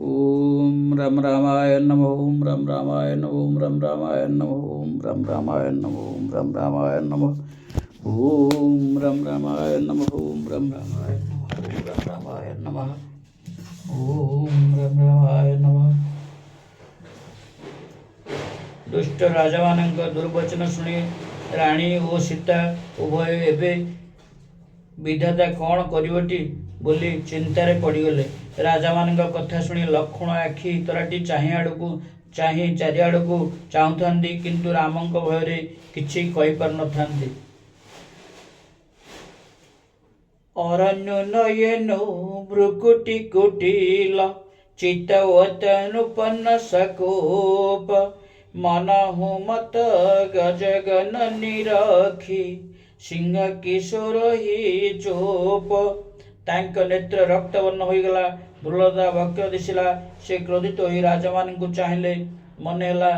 ओम रम रामाय नमः ओम रम रामाय नमः ओम रम रामाय नमः ओम रम रामाय नमः ओम रम रामाय नमः ओम रम रामाय नमः ओम रम रामाय नमः ओम रम रामाय नमः। दुष्ट राजा मानक दुर्वचन शुणी राणी और सीता उभय एवं विधाता कौन करवटी बोली चिंतार पड़गले। राजा मान कथा शुणी लक्ष्मण आखि तराटी चाहि चारिआड़ को चाहूता किंतु राम भय किछि कहि पार न थांती। अरण्य नयनो भ्रुकुटी कुटिल चित्तवतनुपन्न सकोप मनहु मत गजगन निरखी सिंह किशोर ही चोप। तांक नेत्र रक्तवर्ण होगला। दुर्लता वक्र दिशिला। से क्रोधित हो राजा मान को चाहिए। मनहेला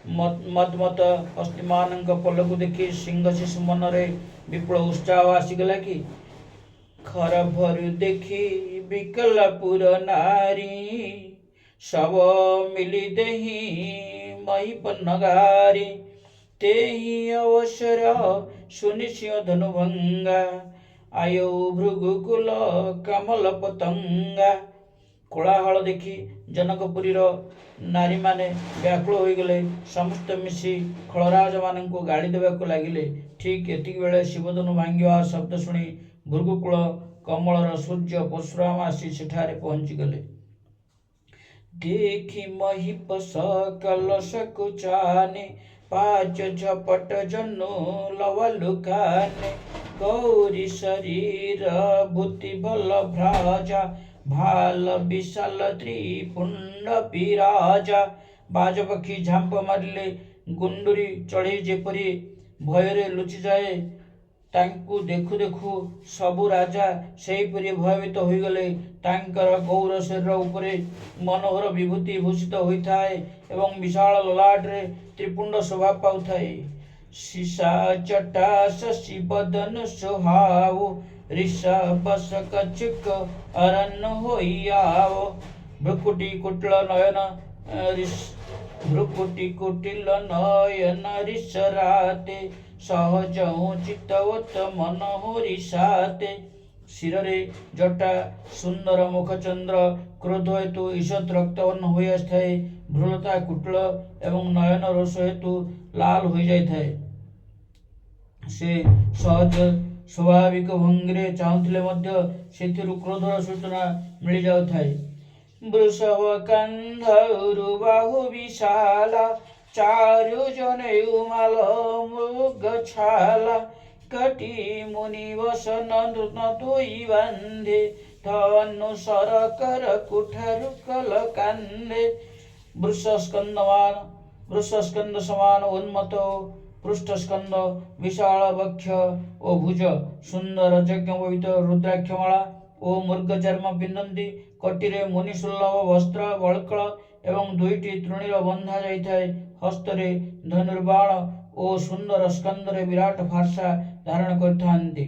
मदमत हस्तीमान पल को देखी सिंह शिशु मन रे विपुल उत्साह आसीगला कि खर भरु देखी विकलपुर नारी सब मिली देही महिपन्न गारी ते ही अवसर सुनिश्य धनुभंगा आयो भृगुकुल कमल पतंगा। कोलाहल देखी जनकपुरीर नारी माने व्याकुल हो गले। समस्त मिसी खलराज मान को गाड़ी देवाक लगिले। ठीक एतिक बेले शिवधनु भांगिवा शब्द शुणी भृगुकुल कमलर सूर्य परशुराम आसी सेठारे पहुंची गले। देखी महिप सकल सकुचाने पाच झपट जनु लवलुकाने गौरी शरीर भूति बल भ्राजा भाल विशाल त्रिपुंड विराजा। बाज पक्षी झांप मारिले गुंडुरी चढ़ी जेपरी भୟରେ लुचि जाए तांकु देखु देखु सबु राजा सेहीपरि भयभीत होइगले। तांकर गौर शरीर उपरे मनोहर विभूति भूषित होइथाए एवं विशाल ललाट रे त्रिपुंड शोभा पाउथाए। सीसा जटा शशि बदन सुहाओ ऋषभ कचुक अरन होइयाओ। भ्रुकुटी कुटिल नयन ऋषराते सहज चित्तवत मनोहरी साते। शिरे जटा सुंदर मुखचंद्र क्रोध हेतु ईषत रक्तवर्ण हो आए। भ्रूलता कुटिल एवं नयन रोष हेतु लाल हो जाए। से सहज स्वाभाविक भंगी चाहूले क्रोधर सूचना मिल जाए। वृषभ कंधरु बाहु विशाला चारु जने उमाल मृग छाला कटी मुनि वसन नोई बांधे धनु सरकर कुठारु कल कांधे। वृषस्कंद समान उन्मत पृष्ठस्कंद विशाल वक्ष ओ भुज सुंदर यज्ञोपवीत रुद्राक्षमाला ओ मृग चर्म पिंधती। कटिरे मुनिसुल्लभ वस्त्र बल्कल एवं दुईटी तृणीर बंधा जाइए। हस्तरे धनुर्बाण ओ सुंदर स्कंदरे विराट फार्सा धारण करथांती।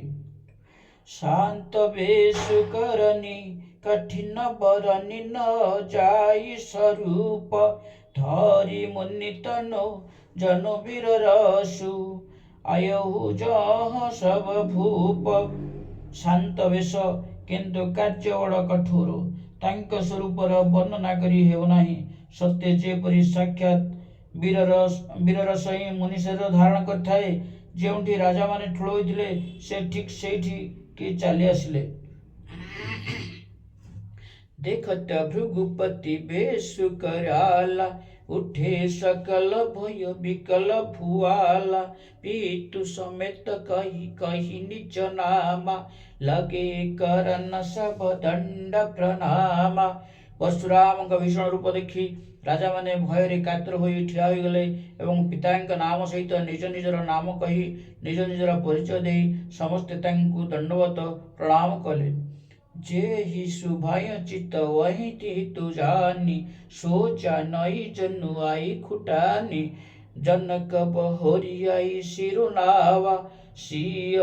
शांत बेशु करनी कठिन बरनी न जाई स्वरूप धरी मुनि तनु जनु वीर रसु आयु जह सब भूप। शांत वेश किंतु कार्य बड़ कठोर तांक स्वरूपर वर्णना करी हेउ नाही। सत्य जेपरी साक्षात वीररस ही मुनि शरीर धारण करथाए। जेउठी राजा माने ठुल होइथिले से ठीक सेठी कि चली आसिले। देखत भृगुपति बेशु कराला उठे सकल भय विकल भुआला पीतु समेत कही कही निज नामा लगे करन सब दंड प्रणामा। परशुराम का भीषण रूप देखी राजा माने भय कातर हो ठिया हो गले एवं पिता नाम सहित निज निजर नाम कही निज निजर परिचय दे समस्ते तांकु दंडवत प्रणाम कले। जे ही शुभाय चित्त वही तू जानी सोचा नई जनु आई खुटानी जनक बहोरी आई सिरुनावा सिय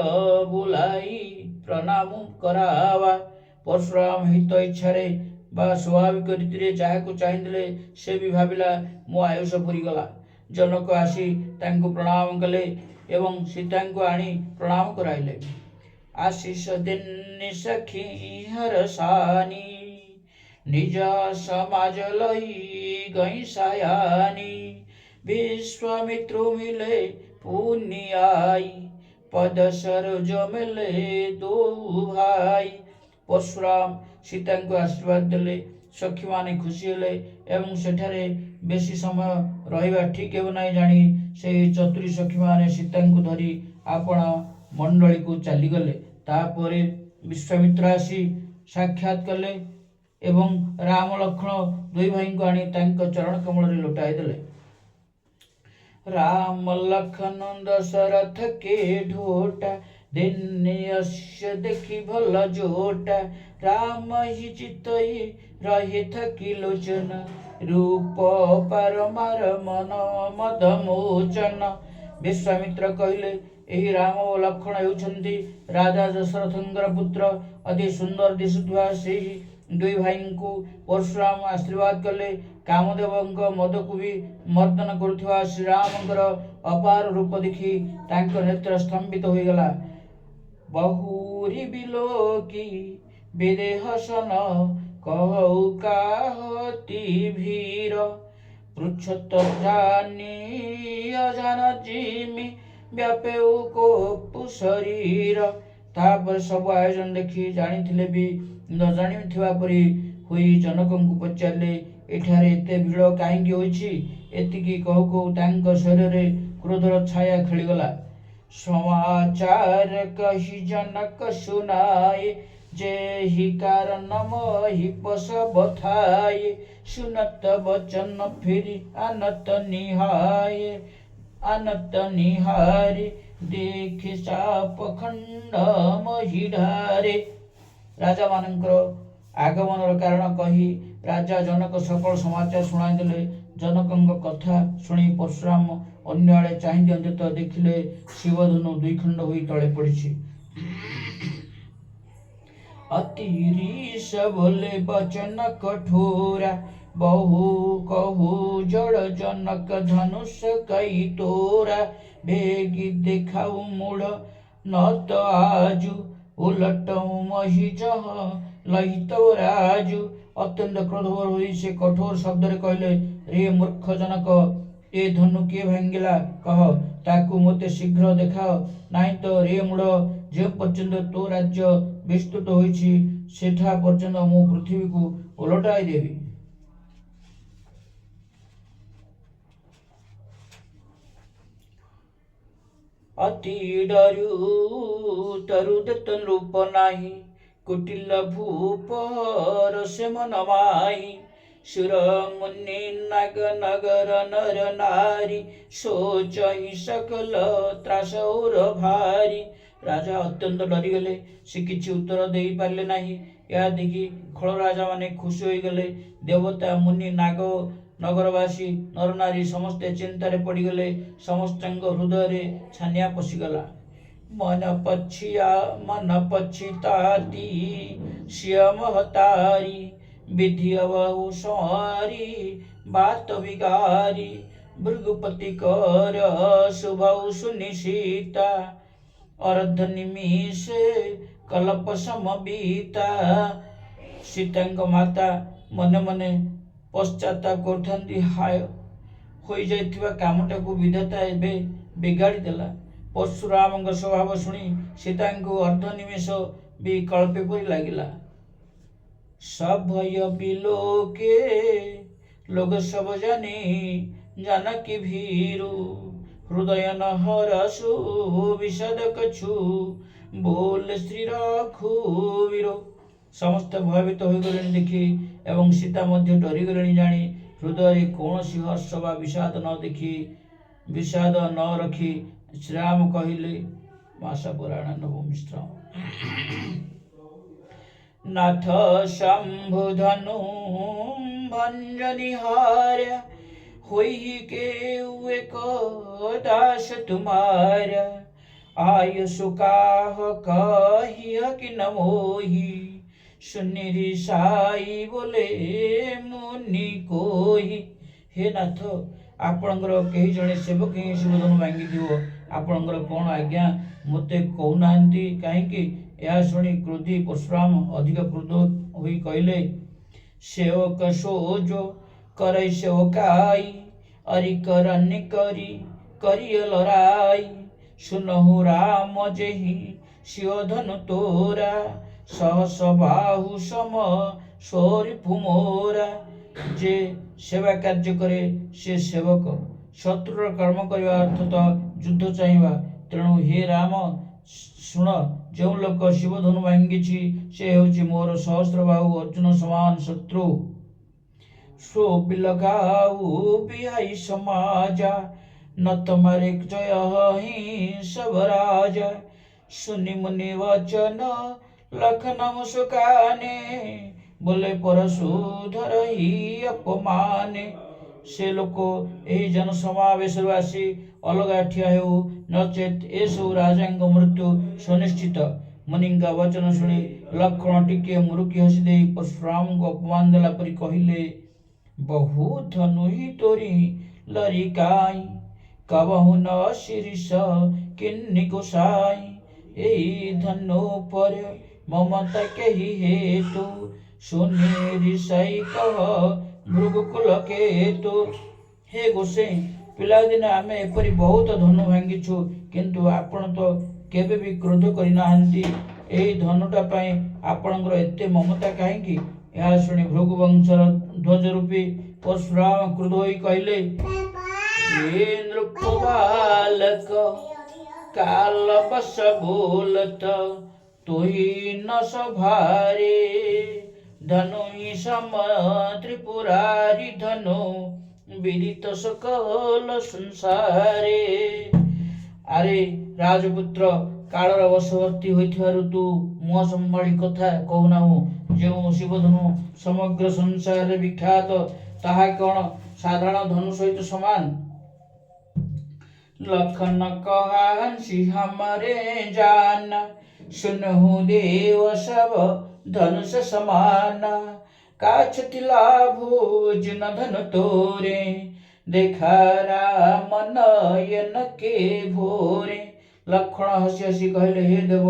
बुलाई प्रणाम करावा। परशुराम हित इच्छा बा स्वाभाविक रीति जहाँ चाहिए से भी भाविला मो आयुष पूरीगला। जनक आसी तांको प्रणाम कले एवं सीता को आनी प्रणाम कराइले। आशीष दिन सखी हरसानी निज समाज लई गई सायानी। विश्वामित्र मिले पुनियाई पद सरोज मिले दो भाई। परशुराम सीता को आशीर्वाद देले। सखी माने खुशी हेले एवं सेठारे बेसी समय रहिबा ठीक हेब नाही जानी से चतुरी सखी माने सीता को धरी आपण मंडली को चलीगले। तापरे विश्वामित्र आसी साक्षात कले एवं राम लक्ष्मण दुई भाई को आनी तांको चरण कमल रे लुटाई देले। राम लखन दशरथ के ढोटा दिन्य देखी भल जोटा। राम ही चितई रहे थकी लोचन रूप परमार मन मद मोचन। विश्वामित्र कहले एही राम और लक्ष्मण हेउछन्ति राजा दशरथंकर पुत्र। अति सुंदर दिशुवा से दुई भाई को परशुराम आशीर्वाद कले। कामदेव मद को भी मर्दन करुवा श्रीरामंकर अपार रूप देखी तांको नेत्र स्तंभित हो गला। बहुरी बिलोकी विदेहसन कहु काहती भीर। पृछत जानी अजान जिमी व्यापेउ को शरीर। तापर सब आयोजन देखी जानी भी न जानी परी हुई जनक को पचारे एठारे एते भीड़ कहीं होइछि। एतिकी कहु कहु तांको शरीर क्रोधर छाया खेलीगला। समाचार कही जनक सुनाए जे ही कारण मही पस बथाए। सुनत बचन फिर अनत निहारे देख चाप खंड मही ढारे। राजा मानकर आगमन कारण कही राजा जनक सकल समाचार शुणाई देले। जनक कथा शुणी परशुराम अन्य आड़े चाहि दियंते तो देखिले शिवधनु दुई खंड होई तले पड़ी। अति रीस बोले बचन कठोरा बहु कहु जड़ जनक धनुष कई तोरा। भेगी देखाऊ मूढ़ न तो आजु उलटऊ मही जह लहित राजु। अत्यंत क्रोधवर हुई से कठोर शब्द रे कहले रे मूर्ख जनक ए धनु किए भांगिला कह ताकू मते शीघ्र देखाओ नहीं तो रे मूढ़ जे पर्यंत तो राज्य विस्तृत होइछि सेठा पर्यंत मु पृथ्वी को उलटाई देवी। अति डरु तरु दत्तन रूप नाही कुटिल भूपर से मन माही। सुर मुनि नाग नगर नर नारी सोच ही सकल त्रास और भारी। राजा अत्यंत डरीगले से किसी उत्तर दे पारे नहीं। या देखी खल राजा माने खुशी हो गले। देवता मुनि नाग नगरवासी नर नारी समस्ते चिंतार पड़गले। समस्त हृदय छानिया पशिगला। मन पछिताती श्याम हतारी विधि अबहु संहारी बात विगारी। भृगुपति कर शुभौ सुनिशिता अर्ध निमिष कल्प समबीता। सीता माता मने मने पश्चाताप करथांती हाय हो जाइथिबा कामटा को विधाता एबे बिगाड़ी देला। परशुराम स्वभाव शुणी सीता को अर्ध निमेष भी कल्पे परी लगिला। सभय बिलोके लोग सब जानी जानकी भीरु। हृदय न हरसु विषद कछु बोल श्री रघुवीर। समस्त भयभीत हो गले देखी एवं सीता मध्य डरी गले जानी हृदय कौन हर्ष व विषाद न देखी विषाद न रखी श्रीराम कहले मासा पुराण नवम मिश्र। नाथ शंभुधनु भंजनिहार्य होई के एक दास तुम्हारा। आय सुकाह कहिय कि न मोही सुनिरी साई बोले मुनि कोई। हे नाथ आपणकर कहीं जड़े सेवक ही शिवधनु भांगी आपणकर कौन आज्ञा मते कहूना कहीं यह शुणी क्रोधी परशुराम अधिक क्रोध होई कहले सेवक सोजो करई सेवकाई अरि करनि करी करिय लराई सुनहु राम जेहि शिवधनु तोरा सहस बाहु सम स्वरिपु मोरा। जे सेवा कार्य करे से सेवक शत्रुर कर्म करवा अर्थात युद्ध चाहिए तेणु हे राम शुण जो लोक शिवधनु भांगी से हूँ मोर सहस्र बाहु अर्जुन समान शत्रु सो बिलगाऊ बिहाई समाजा न तुम्हारे जय ही सब राजा सुनि मुनि वचन लखनम सुकाने बोले परशुधर ही अपमाने। से लोक यही जन समावेश आसी अलगा ठिया हो नचेत एसबू राजा मृत्यु सुनिश्चित। मुनि वचन शुणी लक्ष्मण टिके मुरुकी हसी दे परशुराम को अपमान देला परी कहले बहु धनु ही तोरी लरिकाई कबहु न शिरीष किन्नी गोसाई एही धनु पर ममता कही हेतु सुनेरी साई कह मृगकुल केतु। हे गोसे पिलादिने आमे एपरी बहुत धनु भांगीछु किंतु आपण तो केबे भी क्रोध करि नाहंती एही धनुटा पाई आपणकर एते ममता काहेकि। यह शुणी भृगुवंशर ध्वज रूपी परशुराम क्रोध होई कहले नृप बालक काल बस बोलत तोही न सभारे धनु ही सम त्रिपुरारी धनु विदित सकल संसारे। अरे राजपुत्र कालर वशवर्ती होइथिबारु तू मुह संभाळी कथा कहूनाहु जो शिवधनु समग्र संसार विख्यात ताहा कौन साधारण धनु सहित समान। लखन कहांसी हमारे जान सुनहु देव सब धनुष समान काछति लाभो जिन धन तोरे देखा राम नयन के भोरे। लक्ष्मण हसी हसी कहले हे देव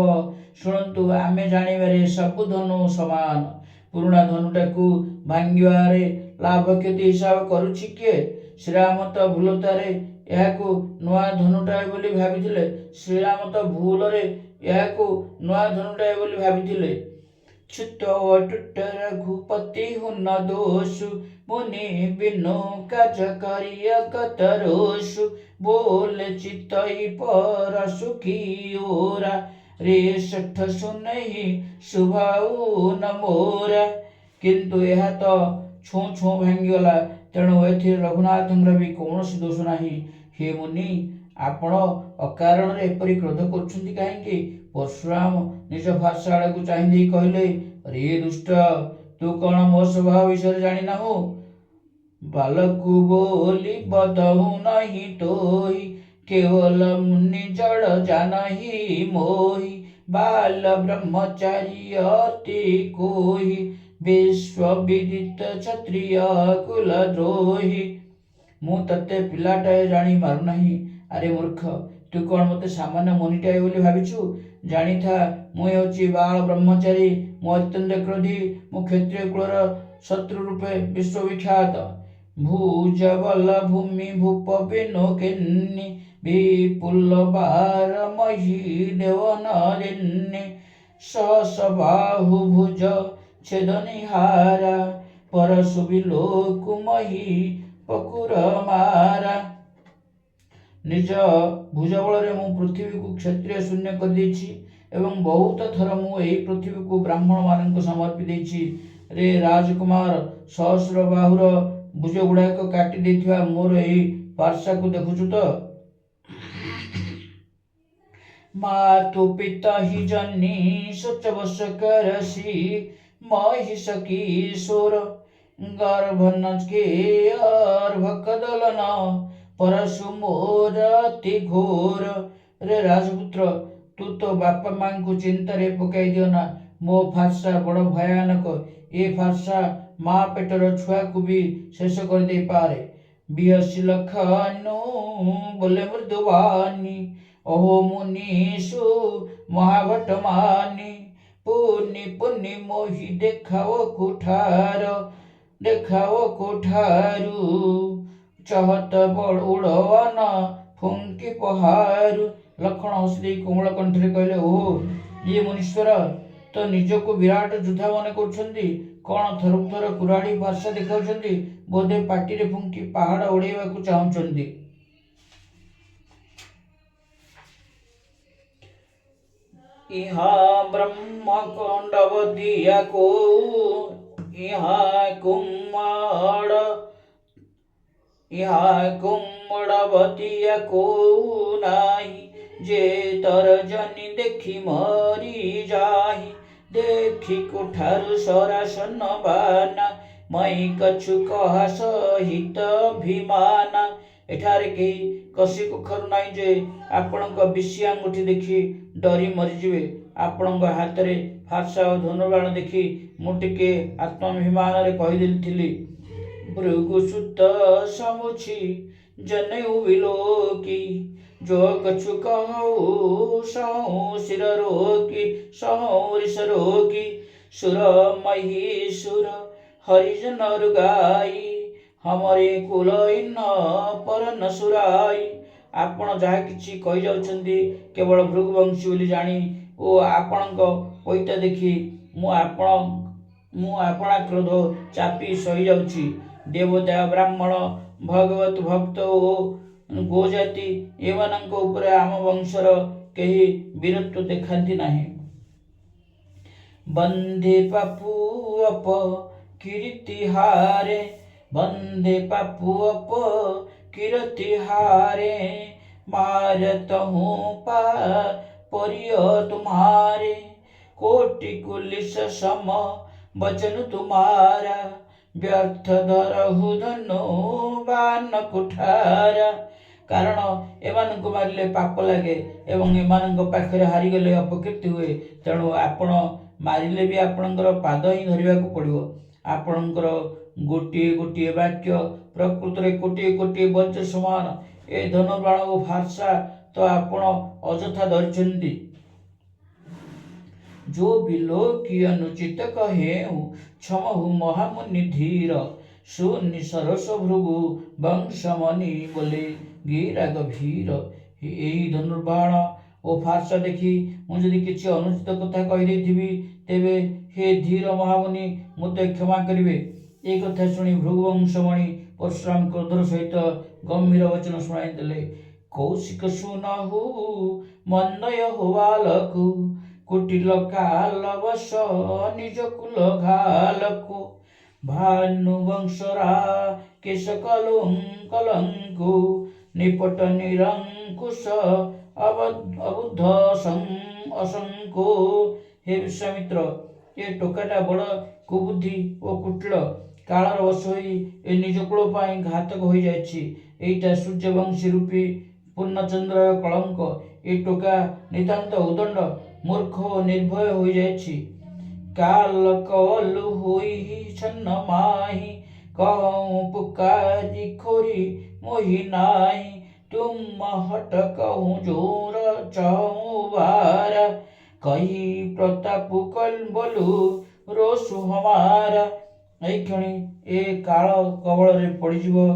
शुणु आमे जानिबारे सबु धनु समान पुरुणा धनुटाकू भांगिबारे लाभ क्षति हिसाब करुछि किए। श्रीराम तो भूलतारे याकू नुआ धनुटाए बोली भाबिथिले श्रीराम तो भूलरे याकू नुआ धनुटाए बोली भाबिथिले। छुट अटुट रघुपति हुन दोषु मुनि बिनु काज करिय कतरोषु बोले चितई पर सुखी ओरा रे सठ सुनहि शुभाऊ न मोरा। किंतु यह तो छू छू भांगीगला तेणु एथि रघुनाथंकर भी कौन दोष नाही। हे मुनि आपण अकारण एपरी क्रोध करुछंती काहेकि। परशुराम निज भाषा को चाहि कहले रे दुष्ट तू कौन मो स्वभाव विषय जानी ना हो बालकु बोली बदहु नहीं तोही केवल मुनि जड़ जानहि मोहि बाल ब्रह्मचारी अति कोहि विश्व विदित क्षत्रिय कुल द्रोही। मु तते पिलाटाए जानी मारु नहीं। अरे मूर्ख तू कौन मते सामान्य मुनिटाए बोली भाविछु जानी था मु हेउची बाल ब्रह्मचारी मु अत्यंत क्रोधी मु क्षत्रिय कुलर शत्रु रूपे विश्वविख्यात भूज बल भूमि भूप बिनो किन्नी विपुल बार मही देवनरिन्नी सहस बाहु भुज छेदनिहारा परशु बिलोकु मही पकुर मारा। निज भुज बल मु पृथ्वी को क्षत्रिय शून्य कर देछि एवं बहुत थर मु एही पृथ्वी को ब्राह्मण मानक समर्पी देछि। रे राजकुमार सहस्र बाहुर भुज गुड़ाक काटी देथिबा मोर एही पार्श्वा को देखुछु तो मातु पिता ही जन्नी सोच बस करसी महिष किशोर गर्भन के अर्भकदलन परशु मोर अति घोर। रे राजपुत्र तू तो बापा मां को चिंता रे पकाई दियो ना मो फार्सा बड़ भयानक। ए फार्सा माँ पेटर छुआ को भी शेष कर दे पारे। 82 लख नु बोले मृदुवानी। ओहो मुनीषु महाभट मानी। पुनि पुनि मोहि देखाओ कोठारू चहत बड़ उड़वान फुंकी पहारू। लक्षण हसी दे कोमल कंठरे कहले, ओहो ये मुनीश्वर तो निजको विराट योद्धा मन करुछंती। कौन थरक थर कुराड़ी फार्सा देखाउछंती। बोधे पाटी रे फुंकी पहाड़ उड़ेइबाकू चाहुछंती। इहा ब्रह्म कंडवतिया को इहा कुम्मड़वतिया को नाही। जे तरजनी देखी मरी जाही। देखी कोठारू सरासन बाना मई कछु कहा सहित अभिमाना। एठारे केही कसी कुखरू नाही जे आपणक विषी आंगुठी देखि डरी मरीजिवे। आपणक हाथरे फार्सा और धनुर्बाण देखि मु टिके आत्माभिमान रे कहिदेली भृगुसुत समुछि जनेऊ विलोकी। जो कछु कहू सहु सिर रोकी सुर महीसुर हरिजन रुगाई हमरे कुल इन पर न सुराई। आपण जहा किछि कहि जाउछंती केवल भृगुवंशी बोली जानी ओ आपणक पैता देखि मु आपणा क्रोध चापी सही जाउछि। देवता ब्राह्मण भगवत भक्त ओ गोजाति एमानंक उपरे आम वंशर केही वीरत्व देखांती नाही। बंदे पापु अप कीर्ति हारे बंदे पापु अप कीर्ति हारे मारत हूँ पा परिय तुम्हारे कोटि कुलिस सम वचन तुम्हारा व्यर्थ धरहु धनु बान कुठारा। कारण एमानंको मारिले पाप लगे एवं एमानंको पाखरे हारिगले अपकीर्ति हुए। तेणु आपण मारिले भी आपणकर पाद ही धरिबाकू पड़िबो। आपणकर गोटिए गोटिए वाक्य प्रकृत रे कोटिए कोटिए वज्र समान। ए धनुर्बाण ओ फार्सा तो आपण अजथा धरिछंती। जो बिलोकी अनुचित कहेऊ क्षमहु महामुनि धीर शून्य सरस भृगु वंशमणि बोले गिरा गभीर। यही धनुर्बाण ओ फार्सा देखि मु जदि किछि अनुचित कथा कहि देथिबि तेबे हे धीर महामुनि मते क्षमा करिवे। ए कथा शुणी भृगुवंशमणि परशुराम क्रोधर सहित गंभीर वचन शुणाई देले। कौशिक सुनहु मनय हो बालकु कुटिल काल वश निज कुल घालकु भानु वंशरा केश कलंकु निपट निरंकुश अबुद्ध असंको। हे विश्वामित्र ये टोकाटा बड़ कुबुद्धि ओ कुटिल कालर वश होई ए निज कुल पाई घातक हो जाइछि। एइटा सूर्यवंशी रूपी पूर्णचंद्र कलंक। ए टोका नितांत उदंड मूर्ख ओ निर्भय हो जाइछि। काल कलु होई छन्न माही कहूँ पुकारी खोरी मोहि नाही। तुम हट कहूँ जोर चाहूँ बारा कही प्रताप कल बोलू रोसु हमारा। एई क्षणी ए काल कबल रे पड़िजिवो।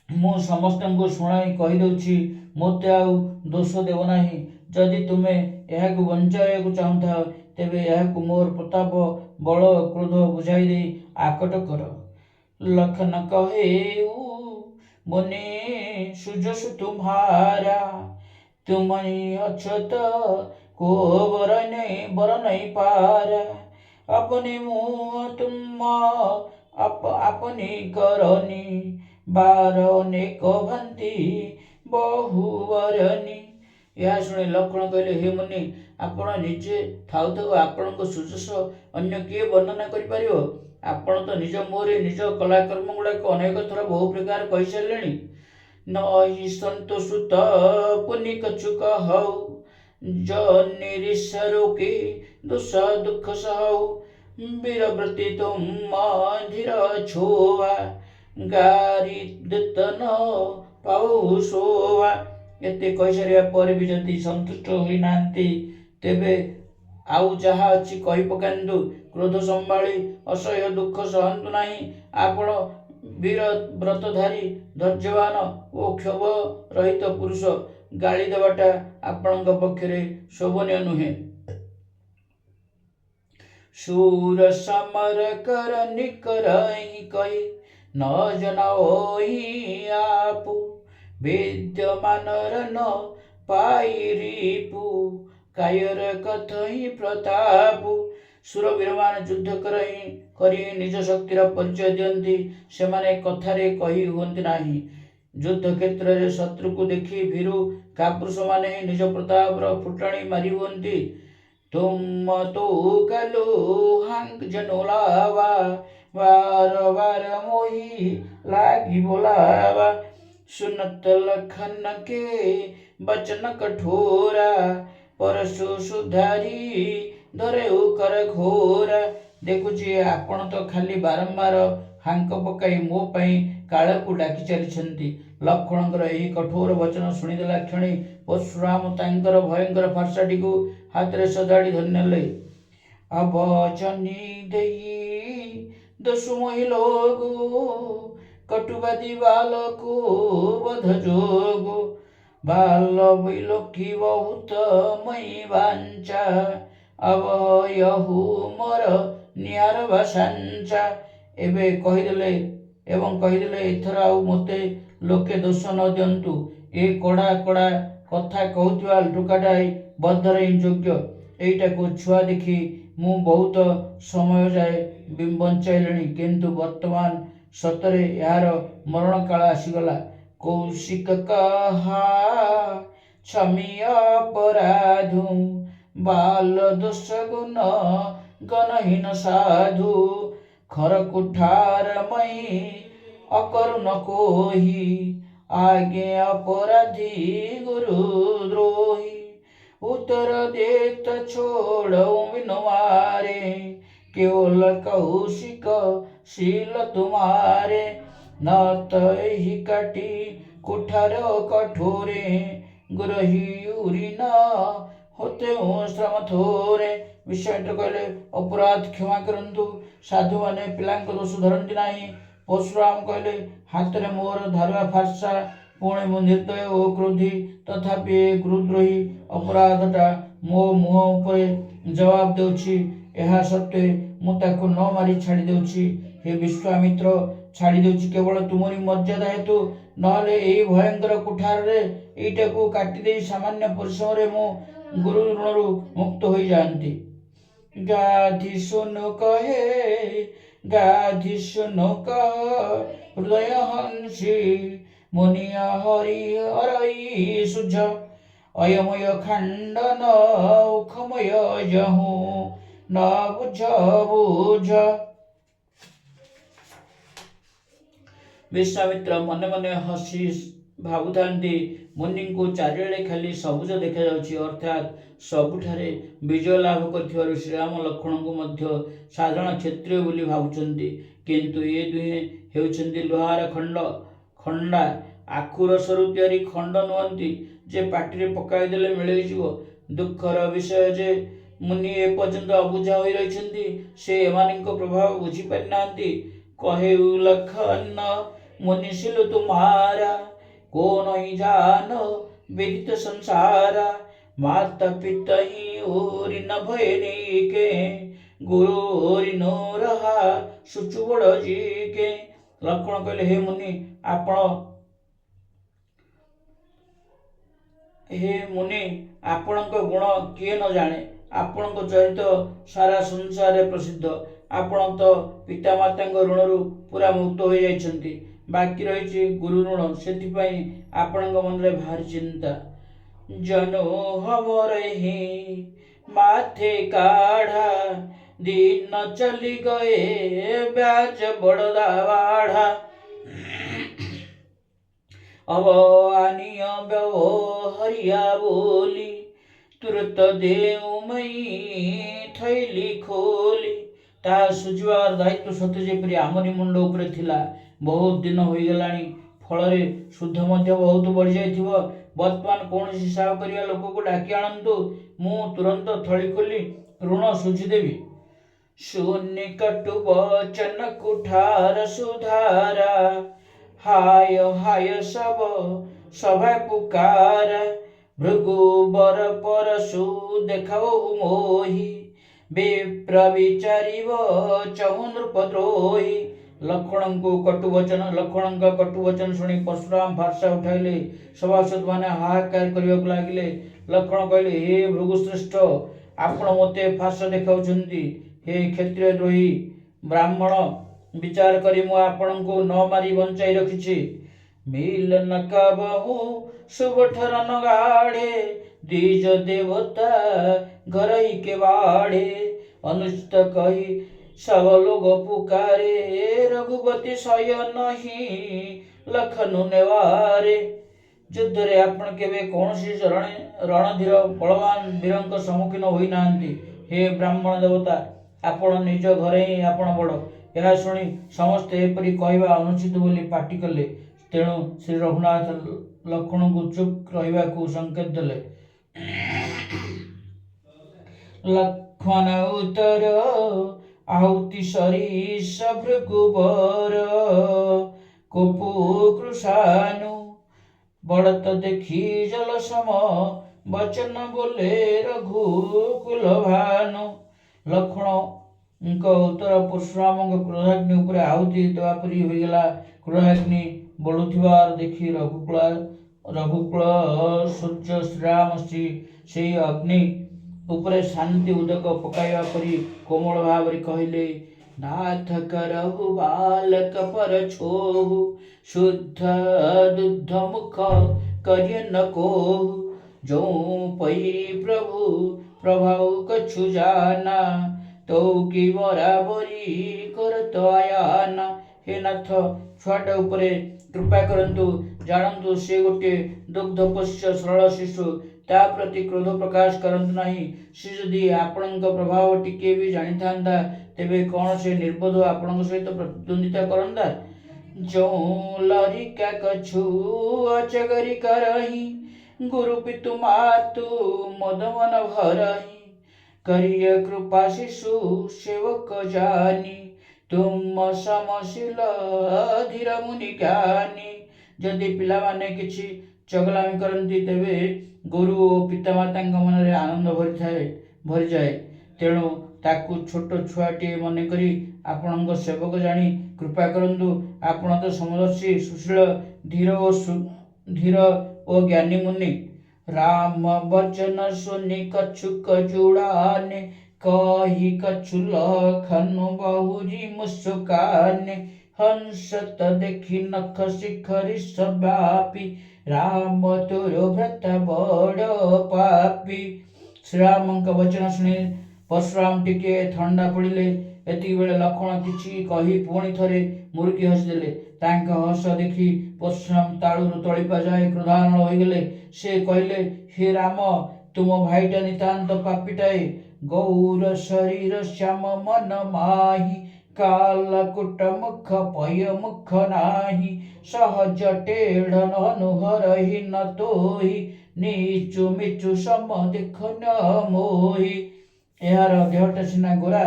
मु समस्तଙ୍କୁ शुणाई कहि दउछि मोते आउ दोष देव नाही। जदि तुमे एहाकु बंचाइବାକୁ चाहुथा तेबे एहाकु मोर प्रताप बल क्रोध बुझाई दे आकट कर। लखन कहेऊ मुनि सुजसु तुम्हारा तुम ही अछत को बर नहीं पारा। अपने मुँह तुम अपनी करनी बार अनेक भंती बहुवरनी। यह शुणी लक्ष्मण कहले हे मुनि आपण निजे थाउ थाउ आपण सुजस अन्य किए वर्णना करिपारिबो। आपण तो निज मोहरे निज कलाकर्म गुड़ाक अनेक थर बहु प्रकार कहि सारे न ही संतोषुत पुनि कछु कहऊ जनिरिषरो के दुसा दुख सहु वीरव्रती तुम धीर छोवा गारी देतन पाऊ शोभा। एते कही सारिया पर भी जदि संतुष्ट होई नांती तेबे आउ जहा अच्छी कही पकांतु। क्रोध संभाली असह्य दुख सहंतु नहीं। आपण वीर व्रतधारी धैर्यवान ओ क्षोभ रहित पुरुष। गाली देवाटा आपणक पक्षरे शोभनीय नुहे। शूर समर कर निकर कही न जनाओहि आपु विद्यमानर न पाई रिपु कायर कथहि प्रतापु। सुरवीरमान युद्ध करी निज शक्तिर परिचय दियंती। सेमाने कथारे कही हुअंती नाही। युद्ध क्षेत्र में शत्रु को देखी भीरु कापुरुष माने निज प्रतापर फुटाणी मारी हुअंती। तुम तो कलो हंक जनोलावा बार बार मोही लागी बोलावा। सुनत लखन के बचन कठोरा परशु सुधारी धरे कर घोरा। देखुची आपण तो खाली बारंबार हांक पकाई मो पई काळकु डाकी चलीछंती। लक्ष्मणकर एही कठोर वचन शुणिदेला क्षणी परशुराम तांकर भयंकर फारसाटी को हाथ रे सजाड़ी धरनेले। अब जनी देई दसु महिलोगो कटुबादी बालको बध जोगो बाल बिलोकी बहुत मई वांचा अब यहु मोर निहार भाषांचा। एबे कहिदेले एवं कहिदेले एथर आउ मते लोके दोष न दियंतु। ए कड़ा कड़ा कथा कहूथिबा टोकाटाई बद्धर ही योग्य। एइटा को छुआ देखी मु बहुत समय जाए बंचाइलेनी किंतु वर्तमान सतरे यार मरण काल आसीगला। कौशिक कहा क्षमी अपराधु बाल दोष गुण गणहीन साधु खर कुठार मई अकरुण कोही आगे अपराधी गुरु द्रोही। उत्तर देत छोड़ो विनवारे केवल कौशिक शील तुम्हारे न तहि काटी कुठार कठोरे गुरही उरी न होते श्रम थोरे। विश्वामित्र कहले अपराध क्षमा करंतु साधु माने पिलांक दोष धरंती नाही। परशुराम कहले हाथ रे मोर धारुआ फारसा पुणे मु निर्दय ओ क्रोधी तथापि गुरुद्रोही अपराधटा मो मुह उपरे जवाब देउछि। एहा सत्वे मु ताको न मारी छाड़ी देउछि। हे विश्वामित्र छाड़ी देउछि केवल तुमरी मर्यादा हेतु नहले एई भयंकर कुठार रे एइटा को काटी देई सामान्य परिश्रम रे मु गुरु ऋणरू मुक्त होई जानती। गाधी सुनु कहे गाधी सुनु कह हृदय हंसी मुनिया हरि हरई सुझ अयमय खंडन उखमय जहू न बुझ बुझ। विश्वामित्र मने मने हसी भाबुथांती मुनि को चारिआडे खाली सबुज देखा जाउछि अर्थात सबुठारे विजय लाभ करथिबारु श्रीराम लक्ष्मण को मध्य साधारण क्षत्रिय बोली भाबुचंती। किंतु ये दुहे हेउचंती लोहार खंड खंडा आखु रसरु तयारी खंड नुहंती जे पाटिरे पकाई देले मिलै जिवो। दुखर विषय जे मुनि ए पर्यंत अबुझा होई रहिछंती से एमानिको प्रभाव बुझी पारि नांती। कहे लखन मुनिशिल तुम्हारा को नहीं जान विदित संसारा माता पिता ही ओरि न भय के गुरु ओरि न रहा सुचु बड़ जी के। लक्ष्मण कहले हे मुनि आपणक गुण किए न जाने आपणक चरित्र सारा संसार प्रसिद्ध। आपण तो पितामाता ऋणरू पूरा मुक्त हो जाइछंती बाकी रही गुरु ऋण से आपण मन रे भारी चिंता। जनो हमर ही माथे काढ़ा दिन चली गए ब्याज बड़दा बाढ़ा अब आनिय हरिया बोली ତୁରନ୍ତ ଦେଉମଇ ଥଇଲି ଖୋଲି। ତାହା ସୁଝିବାର ଦାୟିତ୍ୱ ସତେ ଯେପରି ଆମରି ମୁଣ୍ଡ ଉପରେ ଥିଲା। ବହୁତ ଦିନ ହୋଇଗଲାଣି, ଫଳରେ ସୁଧ ମଧ୍ୟ ବହୁତ ବଢ଼ିଯାଇଥିବ। ବର୍ତ୍ତମାନ କୌଣସି ହିସାବ କରିବା ଲୋକକୁ ଡାକି ଆଣନ୍ତୁ, ମୁଁ ତୁରନ୍ତ ଥଳି ଖୋଲି ଋଣ ଶୁଝିଦେବି। ଶୂନ୍ୟ କଟୁ ବଚନ କୁଠାର ସୁଧାରା, हाय हाय सब सभा पुकारा। भृगु बर परशु देखाओ मोहि, विप्र विचारिब चहु नृपद्रोही। ଲକ୍ଷ୍ମଣଙ୍କ କଟୁବଚନ ଶୁଣି ପରଶୁରାମ ଫାର୍ଶା ଉଠାଇଲେ। ସଭାସଦମାନେ ହାହାକାର କରିବାକୁ ଲାଗିଲେ। ଲକ୍ଷ୍ମଣ କହିଲେ, ହେ ଭୃଗୁଶ୍ରେଷ୍ଠ, ଆପଣ ମୋତେ ଫାର୍ଶା ଦେଖାଉଛନ୍ତି। ହେ କ୍ଷତ୍ରିୟ ଦ୍ରୋହୀ ବ୍ରାହ୍ମଣ, ବିଚାର କରି ମୁଁ ଆପଣଙ୍କୁ ନ ମାରି ବଞ୍ଚାଇ ରଖିଛି। ମିଲନ କାବହୁ ସୁବଠରନ ଗାଢ଼େ, ଦ୍ୱିଜ ଦେବତା ଘରଇ के बाढ़े। अनुचित कही सब लोग पुकारे, रघुपति शयन ହିଁ ଲଖନୁ ନେବାରେ। ଯୁଦ୍ଧରେ ଆପଣ କେବେ କୌଣସି ରଣଧୀର ବଳବାନ ବୀରଙ୍କ ସମ୍ମୁଖୀନ ହୋଇନାହାନ୍ତି। ହେ ବ୍ରାହ୍ମଣ ଦେବତା, ଆପଣ ନିଜ ଘରେ ହିଁ ଆପଣ ବଡ଼। ଏହା ଶୁଣି ସମସ୍ତେ ଏପରି କହିବା ଅନୁଚିତ ବୋଲି ପାଟି କଲେ। ତେଣୁ ଶ୍ରୀ ରଘୁନାଥ ଲକ୍ଷ୍ମଣଙ୍କୁ ଚୁପ୍ ରହିବାକୁ ସଂକେତ ଦେଲେ। ଲକ୍ଷ୍ମଣ ଉତ୍ତର ଆହୁତି ସରିଷ ଭୃଗୁବର, କୋପୁ କୃଷାନୁ ବଡ଼ତ ଦେଖି ଜଲ ସମ, ବଚନ ବୋଲେ ରଘୁକୁଲ ଭାନୁ। ଲକ୍ଷ୍ମଣଙ୍କ ଉତ୍ତର ପରଶୁରାମଙ୍କ କ୍ରୋଧାଗ୍ନି ଉପରେ ଆହୁତି ଦେବା ପରି ହୋଇଗଲା। କ୍ରୋଧାଗ୍ନି ବଢୁଥିବାର ଦେଖି ରଘୁକୁଳ ସୂର୍ଯ୍ୟ ଶ୍ରୀରାମ ସେହି ଅଗ୍ନି ଉପରେ ଶାନ୍ତି ଉଦକ ପକାଇବା ପରି କୋମଳ ଭାବରେ କହିଲେ, नाथ करहु बालक पर छोहु, शुद्ध दुग्ध मुख करिय न कोहु। जो पै प्रभु प्रभाव कछु जाना, तो की बराबरी करत आयाना। हे नाथ, ଛୁଆଟା ଉପରେ କୃପା କରନ୍ତୁ। ଜାଣନ୍ତୁ ସେ ଗୋଟିଏ ଦୁଗ୍ଧପୋଷ୍ୟ ସରଳ ଶିଶୁ। ତା ପ୍ରତି କ୍ରୋଧ ପ୍ରକାଶ କରନ୍ତୁ ନାହିଁ। ସେ ଯଦି ଆପଣଙ୍କ ପ୍ରଭାବ ଟିକିଏ ବି ଜାଣିଥାନ୍ତା, ତେବେ କ'ଣ ସେ ନିର୍ବୋଧ ଆପଣଙ୍କ ସହିତ ପ୍ରତିଦ୍ୱନ୍ଦିତା କରନ୍ତା? ଯେଉଁ ଲରିକା କଛୁ ଅଚଗରି କରହିଁ, ଗୁରୁ ପିତୁ ମାତୁ ମଦମନ ଭରହିଁ। करिय कृपा शिशु सेवक जानी, तुम समशील धीर मुनि ज्ञानी। ଯଦି ପିଲାମାନେ କିଛି ଚଗଲାମି କରନ୍ତି, ତେବେ ଗୁରୁ ଓ ପିତାମାତାଙ୍କ ମନରେ ଆନନ୍ଦ ଭରିଯାଏ। ତେଣୁ ତାକୁ ଛୋଟ ଛୁଆଟିଏ ମନେକରି ଆପଣଙ୍କ ସେବକ ଜାଣି କୃପା କରନ୍ତୁ। ଆପଣ ତ ସମଦର୍ଶୀ, ସୁଶୀଳ, ଧୀର ଓ ଜ୍ଞାନୀ ମୁନି। राम बचन सुनि कछुक जुड़ाने, कही कछु लखनु बहुरी मुस्काने। हंसत देखि नख शिखरि व्यापी, राम तोर व्रत बड़ पापी। ଶ୍ରୀରାମଙ୍କ ବଚନ ଶୁଣି ପରଶୁରାମ ଟିକେ ଥଣ୍ଡା ପଡ଼ିଲେ। ଏତିକି ବେଳେ ଲକ୍ଷ୍ମଣ କିଛି କହି ପୁଣି ଥରେ ମୁରୁକି ହସିଦେଲେ। ତାଙ୍କ ହସ ଦେଖି ପରଶୁରାମ ତାଳୁରୁ ତଳିପା ଯାଏ କ୍ରୋଧାନଳ ହୋଇଗଲେ। ସେ କହିଲେ, ହେ ରାମ, ତୁମ ଭାଇଟା ନିତାନ୍ତ ପାପୀଟାଏ। ଗୌର ଶରୀର ଶ୍ୟାମ ମନ ମାହି, କାଲକୁଟ ମୁଖ ପୟ ମୁଖ ନାହିଁ। ସହଜ ଟେଢ଼ ଅନୁହର ହୀନ ତୋହି, ନିଚୁ ମିଚୁ ସମ ଦେଖ ନ ମୋହି। ଏହାର ଦେହଟା ସିନା ଗୋରା,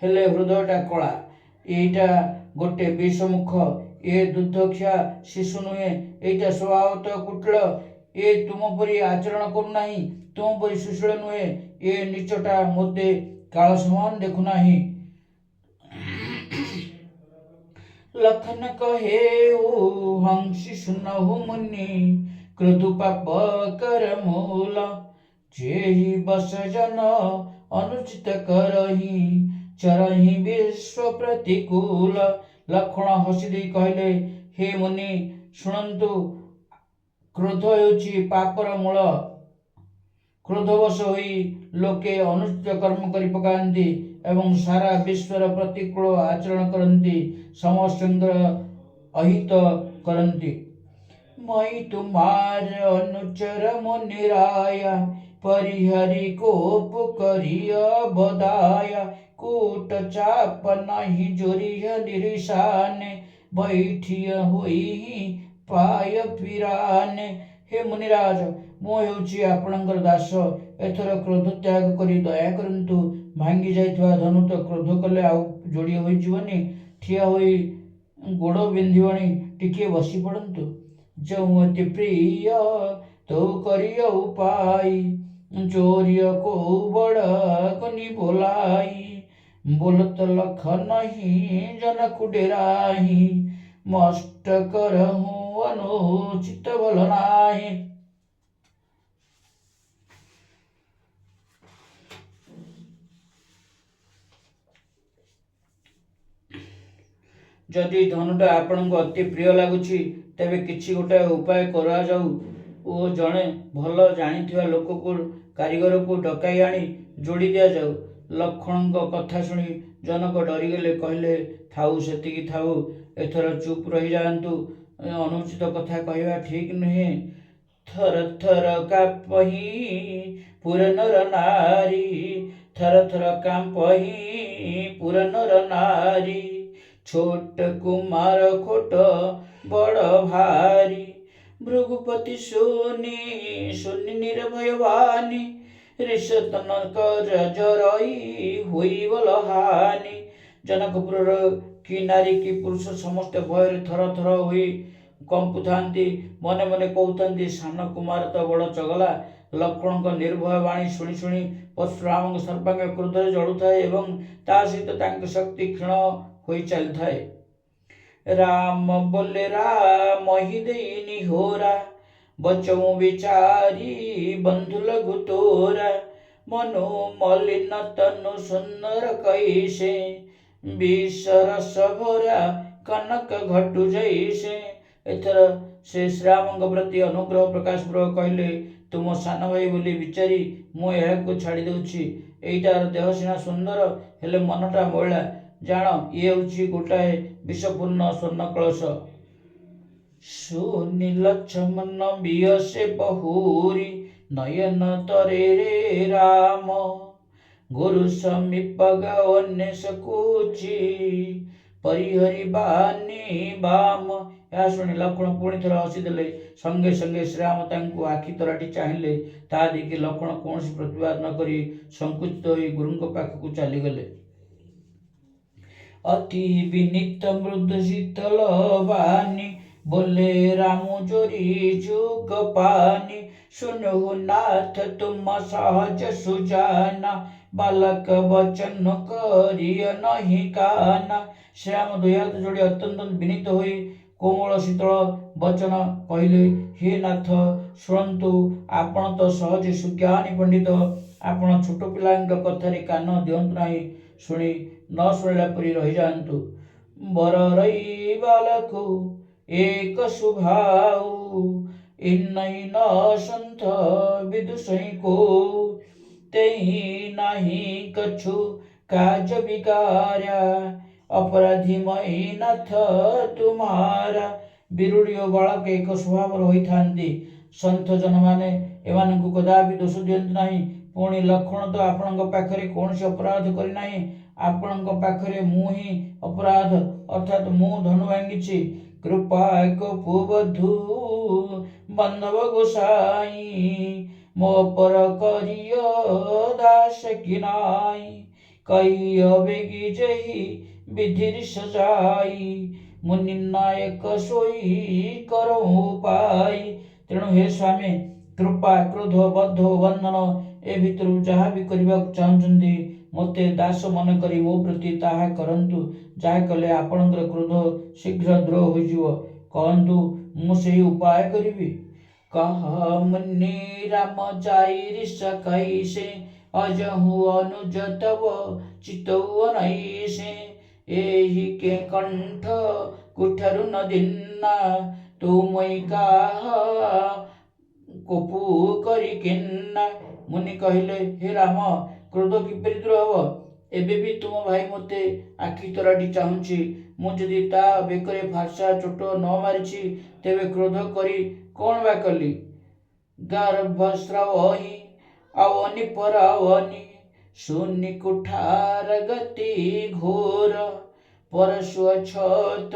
ହେଲେ ହୃଦୟଟା କଳା। ଏଇଟା ଗୋଟେ ବିଷମୁଖ। ଏ ଦୁଗ୍ଧଖିଆ ଶିଶୁ ନୁହେଁ, ଏଇଟା ସ୍ୱଭାବତଃ କୁଟିଳ। ଏ ତୁମ ପରି ଆଚରଣ କରୁନାହିଁ, ତୁମ ପରି ସୁଶୀଳ ନୁହେଁ। ଏ ନିଚଟା ମୋତେ କାଳ ସମାନ ଦେଖୁନାହିଁ। लखन कहेउ हंसी सुनहु मुनि, क्रोध पाप कर मूल। जेहि बस जन अनुचित करही, चरही विश्व प्रतिकूल। ଲକ୍ଷ୍ମଣ ହସି ଦେଇ କହିଲେ, ହେ ମୁନି, ଶୁଣନ୍ତୁ। କ୍ରୋଧ ହେଉଛି ପାପର ମୂଳ। କ୍ରୋଧବଶ ହୋଇ ଲୋକେ ଅନୁଚିତ କର୍ମ କରି ପକାନ୍ତି ଏବଂ ସାରା ବିଶ୍ୱର ପ୍ରତିକୂଳ ଆଚରଣ କରନ୍ତି, ସମସ୍ତଙ୍କର ଅହିତ କରନ୍ତି। मैं तुम्हार अनुचर मुनिराया, परिहरि कोप करिय बदाय कूट चाप नहीं जोरिह निरिशाने बैठिय होई पाय पिराने। हे मुनिराज, ମୁଁ ହେଉଛି ଆପଣଙ୍କର ଦାସ। ଏଥର କ୍ରୋଧ ତ୍ୟାଗ କରି ଦୟା କରନ୍ତୁ। ଭାଙ୍ଗି ଯାଇଥିବା ଧନୁ ତ କ୍ରୋଧ କଲେ ଆଉ ଯୋଡ଼ି ହୋଇଯିବନି। ଠିଆ ହୋଇ ଗୋଡ଼ ବିନ୍ଧିବଣି, ଟିକିଏ ବସି ପଡ଼ନ୍ତୁ। ଯେଉଁ ଅତି ପ୍ରିୟ ତୋ କରିୟ ଉପାଇ, ଚୋରିୟ को बड़ कनि बोलाई। बोलत लख नहीं जनक डेराही, मस्ट करहूँ अनुचित बल नाही। ଯଦି ଧନୁଟା ଆପଣଙ୍କୁ ଅତି ପ୍ରିୟ ଲାଗୁଛି, ତେବେ କିଛି ଗୋଟାଏ ଉପାୟ କରାଯାଉ ଓ ଜଣେ ଭଲ ଜାଣିଥିବା ଲୋକକୁ କାରିଗରକୁ ଡକାଇ ଆଣି ଯୋଡ଼ି ଦିଆଯାଉ। ଲକ୍ଷ୍ମଣଙ୍କ କଥା ଶୁଣି ଜନକ ଡରିଗଲେ। କହିଲେ, ଥାଉ, ସେତିକି ଥାଉ। ଏଥର ଚୁପ୍ ରହିଯାଆନ୍ତୁ। ଅନୁଚିତ କଥା କହିବା ଠିକ୍ ନୁହେଁ। ଥର ଥର କାପହି ପୁର ନର ନାରୀ, ଥର ଥର କାମ୍ପହି ପୁର ନର ନାରୀ। छोट कुमार खोट बड़ भारी, भृगुपति सुनी सुनी निर्भयवानी। ऋषतन कर जरई हुई बलहानी। जनकपुर कि नारी कि पुरुष समस्त भय थर थर हुई कंपुथांती। मने मने कहते, सान कुमार तो बड़ चगला। लक्ष्मण निर्भय वाणी शुणी शुणी परशुराम सर्वांग क्रोधରେ ଜଳୁଥାଏ ଏବଂ ତା ସହିତ ତାଙ୍କ ଶକ୍ତି କ୍ଷୀଣ ହୋଇ ଚାଲିଥାଏ। राम बोले राम ही देई निहोरा, बचऊ विचारी बंधु लघु तोरा। मनु मलिन तनु सुंदर कैसे, विषरस भरा कनक घटु जैसे। एथर से श्रीरामଙ୍କ प्रति अनुग्रह प्रकाश पूर्वक कहले, तुम सान भाई बोली विचारी मु एहाକୁ ଛାଡ଼ି ଦେଉଛି। ଏଇଟାର ଦେହ ସିନା ସୁନ୍ଦର, ହେଲେ ମନଟା ମଇଳା। जान, ये हूँ गोटाए विषपूर्ण स्वर्ण कलश। सुनी लक्ष्मण बियसे बहुरी, नयन तरे रे राम। गुरु समीप गवने सकुची, परिहरि बानी बाम। यह शुणी लक्ष्मण पुणी थर हसीदेले। संगे संगे श्रीराम तांको आखि तराटी चाहिए। ता देखि लक्ष्मण कौन प्रतिवाद न करी संकुचित होई गुरुଙ୍କ पाखକୁ ଚାଲିଗଲେ। अति विनीत मृदु शीतल वाणी, बोले रामु जोरी जुग पानी। सुनो नाथ तुम सहज सुजाना, बालक वचन करिय नहीं काना। श्याम दुई हाथ जोड़ी अत्यंत विनीत होई कोमल शीतल वचन कहले, हे नाथ शुणु, आपण तो सहज सुज्ञानी पंडित। आपण छोट पिलांक कथारे कान दियंतु नाही, शुणी न शुणिला परी रही जातु। बर रही बालकु एक सुभाऊ, इन्नई न संत विदुषई को। तेहि नाही कछु काज बिगार्या, अपराधी मई नाथ तुम्हारा। बिरुड़ी और बालक एक स्वभाव रही थांती। संत जन माने एमानंकु कदापि दोष दियंतु नाही। पुणी लक्ष्मण तो आपणଙ୍କ पाखरे कौनसी अपराध करि नाही। आपणଙ୍କ पाखरे मु ही अपराध अर्थात मु धनु भांगिछि। कृपा कपु बधु बंधव गोसाई, मो पर करिय दास कि नाई। कई बेगी जही विधि सजाई, मुनि नायक सोई करहु पाई। तेणु हे स्वामी, कृपा क्रोध बद्ध बंधन ए भितरु जहाँ भी करने चाहते मते दास मन करी मो प्रति ताहा करंतु। जहाँ कले आपणकर क्रोध शीघ्र द्रोह हो कहतु, मु से उपाय करी। कह मुनि राम जाई ऋष कैसे, अजहु अनुज तव चितौ नैसे। एहि के कंठ कुठरु न दिन्ना, तुमई काहा कोपु करी किन्ना। मुनि कहले, हे राम, क्रोध किपरि दूर हब? एबे भी तुम भाई मते आखि तराटी चाहुछि। मु जदि ता बेकरे फारसा चोट न मारिछि, तेबे क्रोध करी कौन बा कली? गर्भस्राव ही अवनी परावनी शून्य कुठार गति घोर परशु अछत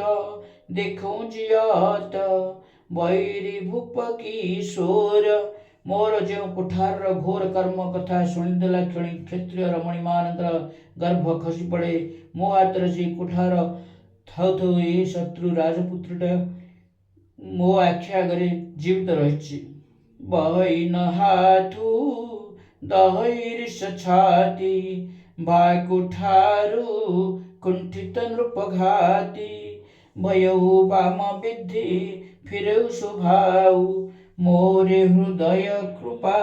देखूं जियत बैरी भूप किशोर मोर जो कुठार घोर कर्म कथा शुणिदेला क्षणी क्षत्रिय रमणी मानंतर गर्भ खसी पड़े मो हाथ से कुठार थाउ थाउ ये शत्रु राजपुत्रटा मो आखि आगे जीवित रही बहन हाथू दहैरिस छाती भाकुठारु कुंठित नृपघाती भयऊ बाम विधि फिरऊ सुभाऊ मोरे हृदय कृपा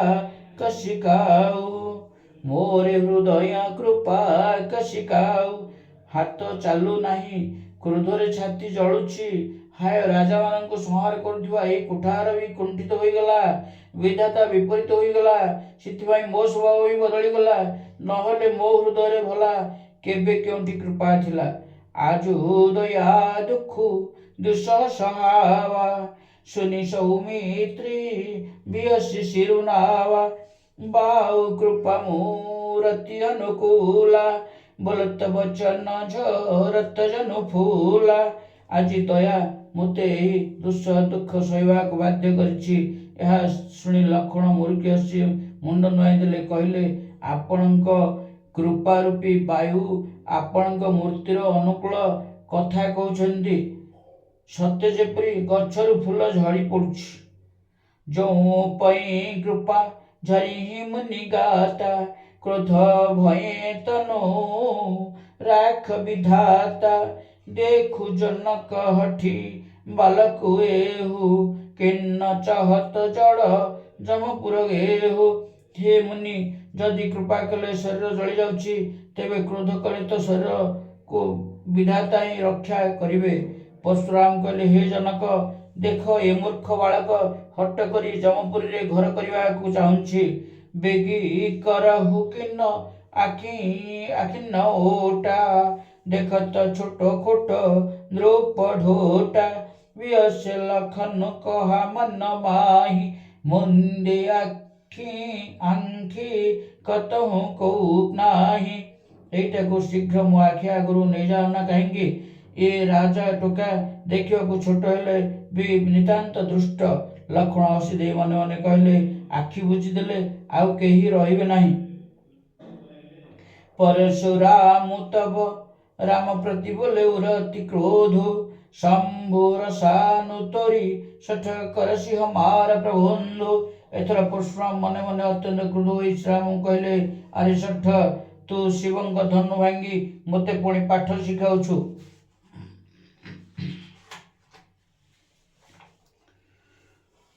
कशिकाऊ मोरे हृदय कृपा कशिकाऊ हाथ चालू नाही क्रोधरे छाती जलुछि हाय राजा मानक संहार करुवा ए कुठार भी कुंठित हो गला विधाता विपरीत हो गला सिथिबाई मो स्वभाव भी बदली गला नहले मो हृदय भला केबे केउंठी कृपा थिला आजु दया दुख दुसह सहावा सुनि सौमित्री बियसि सिरुनावा बाहु कृपा मूरति अनुकूला बोलत वचन झरत जनु फूला आज दया मते दुस्स दुख सहवाक बाध्य करिछि ଏହା ଶୁଣି ଲକ୍ଷ୍ମଣ ମୁରୁକି ହସି ମୁଣ୍ଡ ନୁଆଇ ଦେଲେ କହିଲେ ଆପଣଙ୍କ କୃପା ରୂପୀ ବାୟୁ ଆପଣଙ୍କ ମୂର୍ତ୍ତିର ଅନୁକୂଳ କଥା କହୁଛନ୍ତି ସତେ ଯେପରି ଗଛରୁ ଫୁଲ ଝଡ଼ି ପଡୁଛି ଯେଉଁ ପାଇଁ କୃପା ଝରି ମୁନି ଗାତା क्रोध भये तनो राख विधाता देखु जनक हठी बालक एहु किन्न चहत जड़ जमपुर गेहु हे मुनि जदि कृपा कले शरीर जली जाउछि तेबे क्रोध कले तो शरीर को विधाता ही रक्षा करिवे परशुराम कहले हे जनक देख ए मूर्ख बालक हट करी जमपुरी रे घर करने को चाहूँगी बेगी करहु किन्न आखिन्न ओटा देखत छोट खोट द्रौप ढोटा वियस लखन कहा मन माही मुंदे आखि कतहु को नाही एटा को शीघ्र मो आखि आगु नहीं जाओ ना कहीं ये राजा टोका देखा छोट हेले भी नितांत दुष्ट लक्ष्मण हसी दे मन मन कहले आखि बुझीदेले आउ केही रहिबे नाही परशुराम तब राम प्रति बोले उरति क्रोध शंभुर सानु तोरी सठ करसी हमारा प्रबंधु एथर परशुराम मन मन अत्यंत क्रोध होई श्रीराम कहले अरे सठ तू शिवंक धनु भांगी मते पुणी पाठ शिखाउछु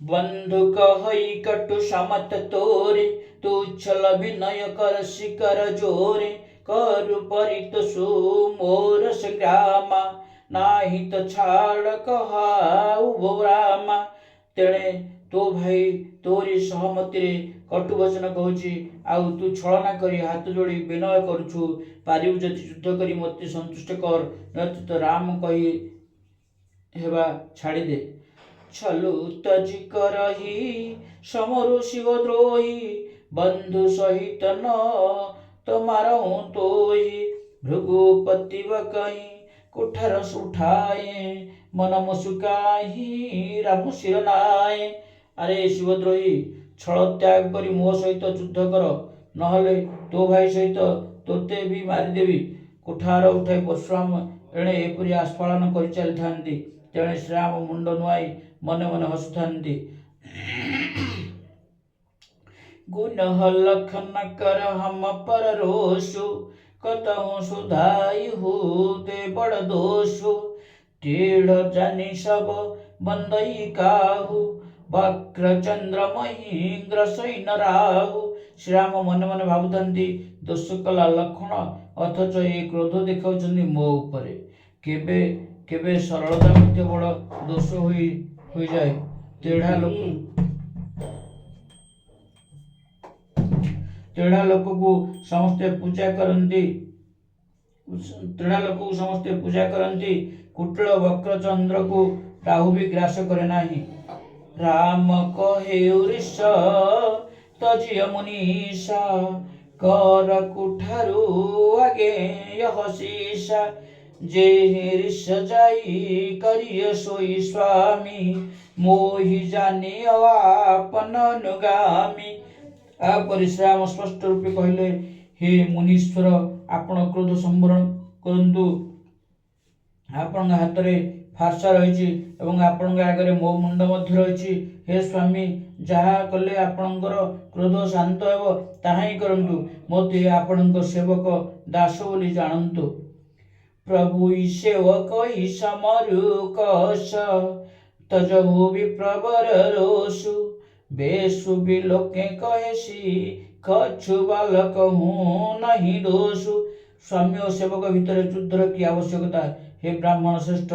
बंधु कहई कटु समत तोरे तू छल विनय कर शिकर जोरे करु परित सु मोर संग्रामा नाही तो छाड़ कहाउ रामा तेणे तो भाई तोरी सहमति रे कटु वचन कहूची आउ तू छलना करी हाथ जोड़ी विनय करुछु पारिउ जति युद्ध करी मते संतुष्ट कर नत तो राम कही हेबा छाड़ी दे छलु तजी करही समरु शिवद्रोही बंधु सहित न तुम्हारा तोही भृगुपति कही कुठार उठाए मन मुसुकाही राम शिरनाए अरे शिवद्रोही छल त्याग करी मो सहित युद्ध कर नहले तो भाई सहित तोते भी मारिदेवी कुठार उठाई परशुराम एणे एपरी आस्फालन कर चली थांती तेणे श्रीराम मुंड नुआई मने मने हसुथांती गुण लखन कर हम पर रोषु कतहु सुधाई होते बड़ दोषु टेढ़ जानी सब बंदई काहू वक्र चंद्र महींद्र सैन राहु श्रीराम मन मन भावुथांती दोष कला लक्षण अथच ये क्रोध देखाउछन्ती मो उपरे केबे केबे सरलता मध्य बड़ दोष हो जाए तेढ़ा लोक को समस्ते पूजा करती तेढ़ा लोक को समस्ते पूजा करती कुटिल वक्र चंद्र को राहु भी ग्रास करे नाही राम कहे वृष तजिय मुनीषा कर कुठारु आगे यह शीशा जे ऋष जाई करिय सोई स्वामी मोहि जानी आपन अनुगामी। आपरि श्रीराम स्पष्ट रूपे कहले, हे मुनीश्वर, आपण क्रोध संवरण करंतु। आपण हाथ में फारसा रही और आपण आगे मो मुंड रही। हे स्वामी, जहा कले आपणकर क्रोध शांत हो ताहा ही करंतु। मोते आपण सेवक दास बोली जानतु। प्रभु सेवक समरु कस तजहु विप्रवर रोसु बेसु बिलोके कहेसी कछु बालक हूँ नहीं दोषु। स्वामी और सेवक भितर युद्धर की आवश्यकता। हे ब्राह्मण श्रेष्ठ,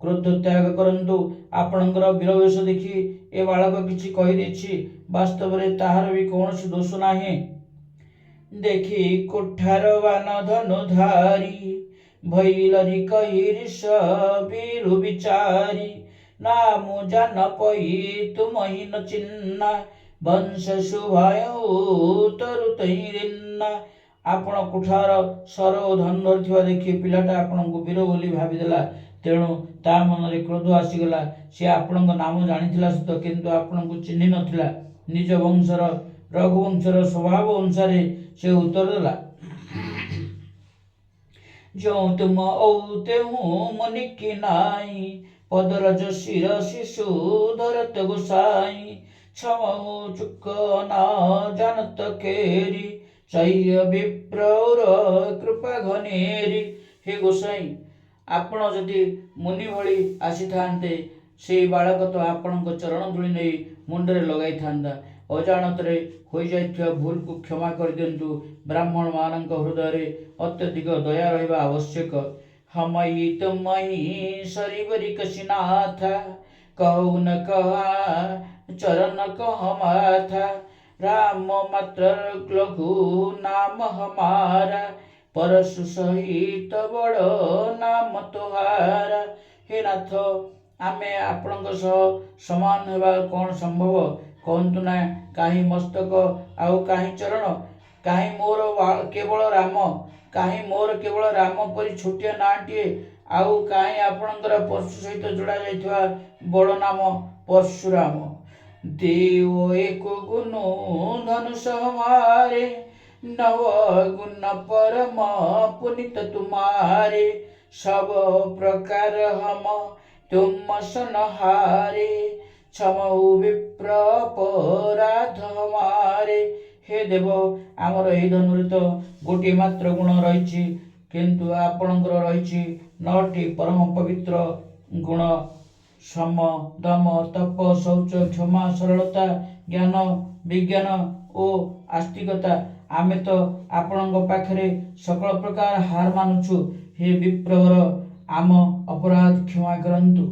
क्रोध त्याग करंतु। आपणकर वीरवेश देखि ए बालक किछि कहि देछि, वास्तव में ताहार भी कौनसी दोष नाही। देखि कोठार बान धनुधारी भैलरी कहि ऋष वीरु विचारी नाम जान पई तुम ही न चिन्ना वंश शुभाय तरु तैरिन्ना। आपण कुठार सर और धन धरिथिबा देखि पिलाटा आपणको वीर बोली भाविदेला। तेणु ता मनरे क्रोध आसीगला। से आपणको नाम जानिथिला सत, किंतु आपणको चिन्हि नथिला। निज वंशर रघुवंशर स्वभाव अनुसारे से उत्तर देला, जो तुम औते हूँ मनिकी नाई पदरज शिर शिशु धरत गोसाई क्षमो चुक न जानत केरी चय विप्रौर कृपा घनेरी। हे गोसाई, आपण जदि मुनि भली आसी थांते से बालक तो आपण चरण धूली नहीं मुंडरे लगाई था। अजाणतरे हो जाइथिबा भूल को क्षमा कर दियंतु। ब्राह्मण मानक हृदय अत्यधिक दया रहिबा आवश्यक। हमई तुमई सरीवरी कशिनाथ कहु न कहा चरण कह माथा राम मात्र लघु नाम हमारा परशु सहित बड़ नाम तोहारा। हे नाथ, आमे आपणक सह समान हेबा कौन संभव? कहतु ना, कहीं मस्तक आउ कहीं चरण, कहीं मोर केवल राम, कहीं मोर केवल राम परी छोटिया नाटिए, आउ कहीं आपणकर परशु सहित जोड़ा जाइथिबा बड़ नाम परशुराम। देव एक गुण धनुष हमारे नव गुण परम पुनित तुम्हारे सब प्रकार हम तुम सनहारे क्षमौ विप्र अपराध हमारे। हे देव, आमर एही धनुरे तो गोटे मात्र गुण रही, किंतु आपणकर रही 9टी परम पवित्र गुण सम दम तप शौच क्षमा सरलता ज्ञान विज्ञान और आस्तिकता। आमे तो आपणक पाखरे सकल प्रकार हार मानुछु। हे विप्रवर, आम अपराध क्षमा करंतु।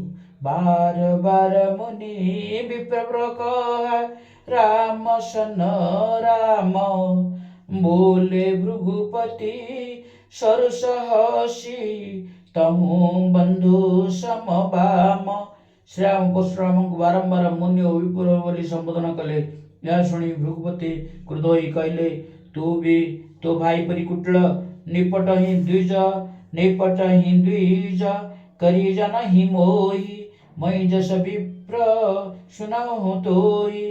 बार बार मुनि विप्रवर कहा राम सन राम बोले भृगुपति सरसहसी तमु बंधु समबाम। श्रीराम परशुराम को बारंबार मुनि और विप्र बोली संबोधन कले। यह शुणी भृगुपति क्रोध होई कहले, तू भी तो भाई परी कुटिल, निपट ही द्विज करी जन ही मोही मई जस विप्र सुनाओ तोई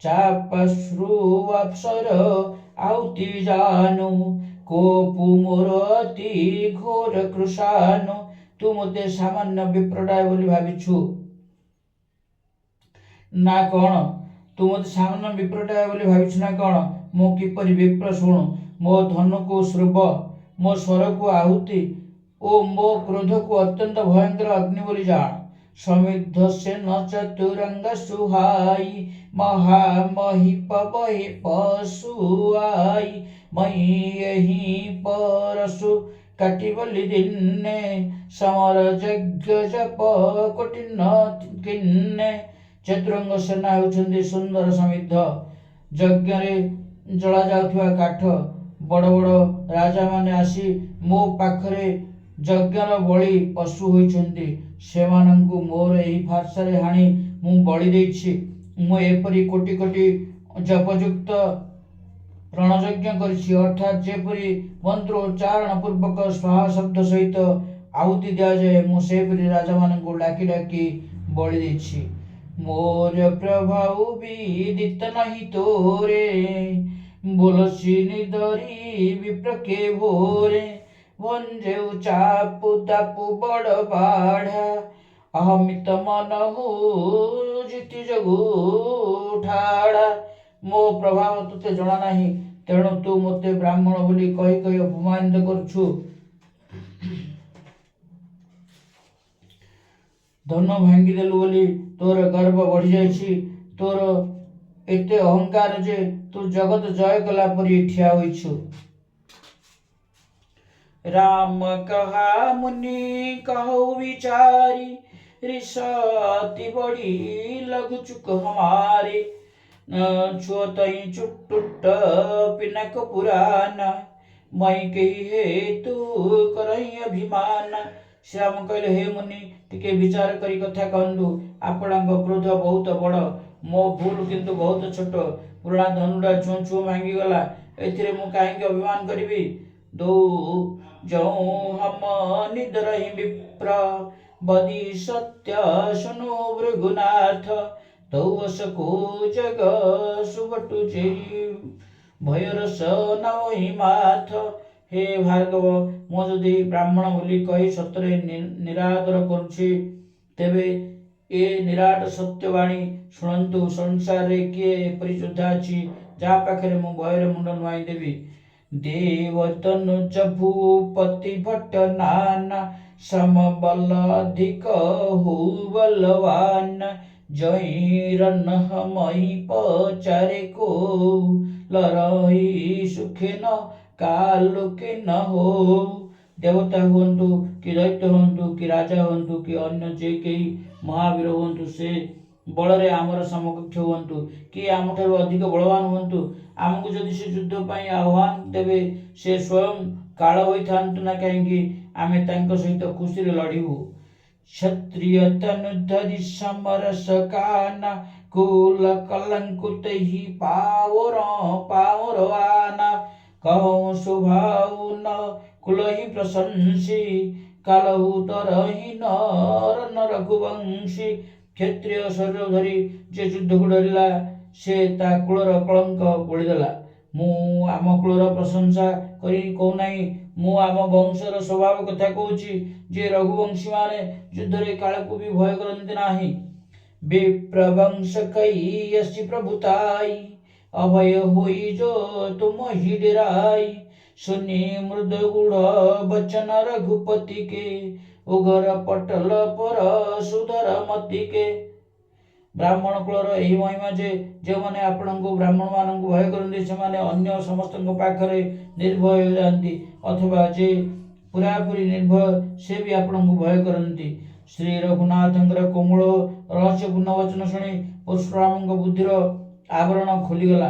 चापश्रु अप्सर आउति जानु कोपु मोर अति घोर कृशानु। तू मते सामान्य विप्रटाय बोली भाविछु ना कौन? तू मते सामान्य विप्रटाय बोली भाविछु ना कौन? मो किपरि विप्र शुणु, मो धनु को श्रुभ, मो स्वर को आहुति ओ मो क्रोध को अत्यंत भयंकर अग्नि बोली जान। समिद्ध से न चतुरंग सुहाई महामहिप बहि पशुआई मई यही परशु काटी बलि दिने समर यज्ञ जप कोटिन किन्ने। चतुरंग सेना होउछन्ति सुंदर समिद्ध, यज्ञ रे जला जाउथुवा काठ। बड़ बड़ राजा माने आसी मो पाखरे यज्ञर बलि पशु होइछन्ति, सेमानंकु मोर एही फारसारे हाणी मु बलि देछि। मु एपरि कोटि कोटि जपयुक्त रणयज्ञ करिछि अर्थात जेपरि मंत्रोच्चारण पूर्वक स्वाहा शब्द सहित आहुति दिया जाए मु सेपरि राजा मानकु डाकी डाकी बलि देछि। मोर प्रभाव विदित नहीं तोरे बोलसी निदरी विप्र के भोरे भंजेउ चापु तापु बड़ बाढ़ा अहमित मन हो जिति जगु ठाड़ा। मो प्रभाव तुते जଣା ନାହିଁ तेणु तू मते ब्राह्मण बोली कही कही अपमानित करछु। धन भांगिदेलु बोली तोर गर्व बढ़ी जाइछि तोर एते अहंकार जे तू जगत जय कला परी ठिया होइछु। राम कहा मुनि कहो विचारी रिसाती बड़ी लघु चुक हमारे छुअतई चुटुट पिनक पुराना मई कही हेतु करई अभिमान। श्याम कहले हे मुनि टिके विचार करी कथा कहंदु आपणक क्रोध बहुत बड़ मो भूल किंतु बहुत छोट पुराणा धनुडा छुँ छुँ भांगी गला एथिरे मु काहेकि अभिमान करिबी। दो जऊ हम निद्रहि विप्र बदी सत्य सुनो भृगुनाथ तौवसको जग सुबटु जेई भयरस नवहि माथ। हे भार्गव मो जदि ब्राह्मण बोली कही सतरे निरादर करुछि तेबे ए निराट सत्यवाणी शुणन्तु संसार रे किए एपरि योद्धा अछि जा पाखरे मु भयर मुंड नुआई देबी। देवतनुज भूपति भट्ट नाना समबल अधिक हो बलवान जय रन मई पचारे को लरही सुखे न कालु के न हो। देवता हुंतु कि दैत्य हुंतु कि राजा हुंतु कि अन्य जे कई महावीर हुंतु से बलरे आमर समकक्ष हुंतु कि आमठारु अधिक बलवान हुंतु आमको जदि से युद्ध पाई आह्वान देवे से स्वयं काल होइथांतु ना कहीं आमे तांको सहित खुशी रे लड़िबु। क्षत्रिय तनुधरि समरस काना कुल कलंकुत ही पावर आना कहूँ स्वभाव न कुल ही प्रशंसी कालहु तरहि नर न रघुवंशी। क्षत्रिय शरीर धरी जे युद्ध को डरिला से ता कुलर कलंक बोलिदेला। मु आम कुलर प्रशंसा करी कहू नाही मु आम वंशर स्वभाव कथा कहूची जे रघुवंशी माने युद्ध रे काल को भी भय करंती नाही। विप्रवंश कई यसी प्रभुताई अभय होई जो तुम ही डेराई सुनी मृद गुढ़ बचन रघुपति के उगर पटल पर सुधर मति के। ब्राह्मण कुलर एही महिमा जे जो माने आपणको ब्राह्मण मानक भय करते से माने अन्य समस्त पाखरे निर्भय हो जाती अथवा जे पूरापूरी निर्भय से भी आपणको भय करती। श्री रघुनाथंकर कोमल रहस्यपूर्ण वचन शुणी परशुराम बुद्धिर आवरण खोलीगला।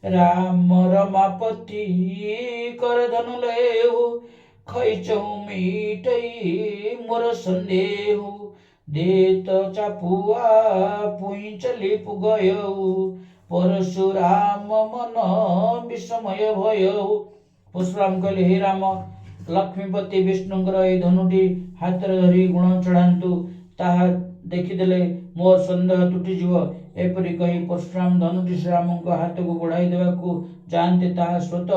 राम रमापति कर धनु लेहु खैचहु मीटई मोर संदेहु देत चापुआ पुई चली पुगयऊ परशुराम मन विस्मय भयऊ। परशुराम कहले हे राम लक्ष्मीपति विष्णुंकर ए धनुटी हाथ धरी गुण चढ़ातु ताहा देखिदेले मोर संदेह तुटिଯିव। एपरि कही परशुराम धनुटी श्रीराम हाथ को बढ़ाई देवाकू जाते ताहा स्वत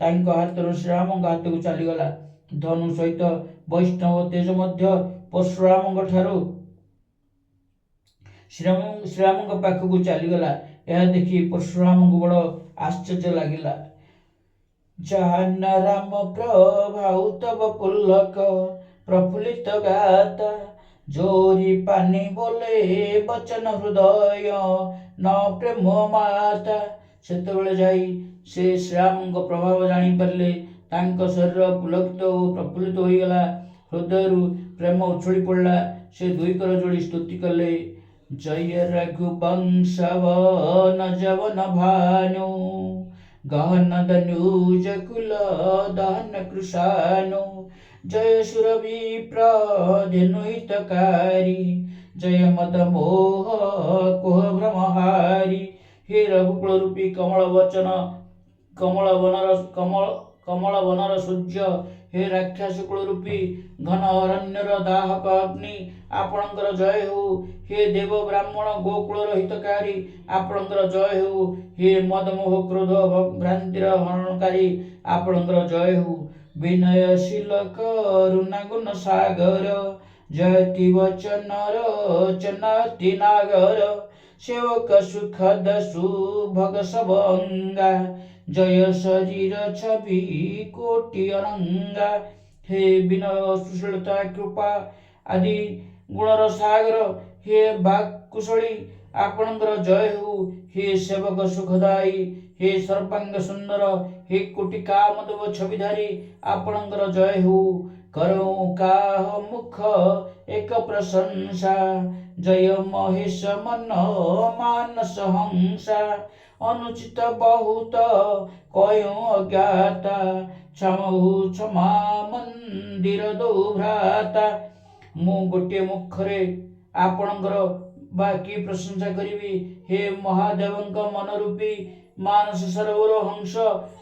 तांको हाथ श्रीराम हाथ को चलीगला। धनु सहित वैष्णव तेज मध्य परशुराम ठारू श्रीराम पाखक चलीगला। यह देखि परशुराम को बड़ आश्चर्य लगिला। जान राम प्रभाव तब पुलक प्रफुल्लित गाता जोरी पानी बोले बचन हृदय न प्रेम माता। सेतबेले जाई से श्रीराम प्रभाव जानी पारे तांको शरीर पुलकित और प्रफुल्लित हो गला हृदय प्रेम उछली पड़ला। से दुई कर जोड़ी स्तुति कले जय रघुवंशवन जवन भानु गहन धनुज कुल दहन कृशानु जय सुरविप्र धेनुहितकारी जय मद मोह कोह भ्रमहारी। हे रघुकुल रूपी कमल वचन कमल वनर सूर्य, हे राक्षस कुल रूपी घन अरण्यर दाहक अग्नि, आपणकर जय हो। हे देव ब्राह्मण गोकुल हितकारी, आपणकर जय हो। हे मदमोह क्रोध भ्रांतिर हरणकारी, आपणकर जय हो। विनयशील करुणा गुण सागर, जयति वचन रचनाति नागर, सेवक सुखद सुभग सब अंगा, जय शरीर छवि कोटि अनंगा। हे विनय सुशीलता कृपा आदि गुणर सागर, हे बाकुशली, आपणकर जय हो। हे सेवक सुखदायी, हे सर्वांग सुंदर, हे कोटि कामदेव छविधारी, आपणकर जय हो। करो काह मुख एक प्रशंसा, जय महेश मन मानस हंसा, अनुचित बहुत कयो अज्ञाता, क्षमहु क्षमा मंदिर दो भ्राता। मु गोटे मुखरे आपणकर बाकी प्रशंसा करिबी, हे महादेवंक मन रूपी मानस सरोवर हंस,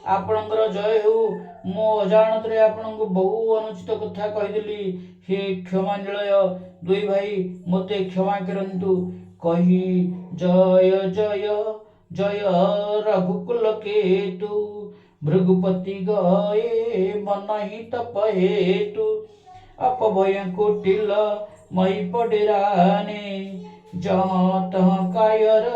आपणकर जय हो। मो अजाणतरे आपणଙ୍କୁ बहु अनुचित कथा कहिदेली, हे क्षमा निलय दुई भाई मते क्षमा करंतु। कही जय जय जय रघुकुल केतु, भृगुपति गए मन ही तप हेतु, अपभय कुटिल मई पडेराने, जहाँ तहाँ कायर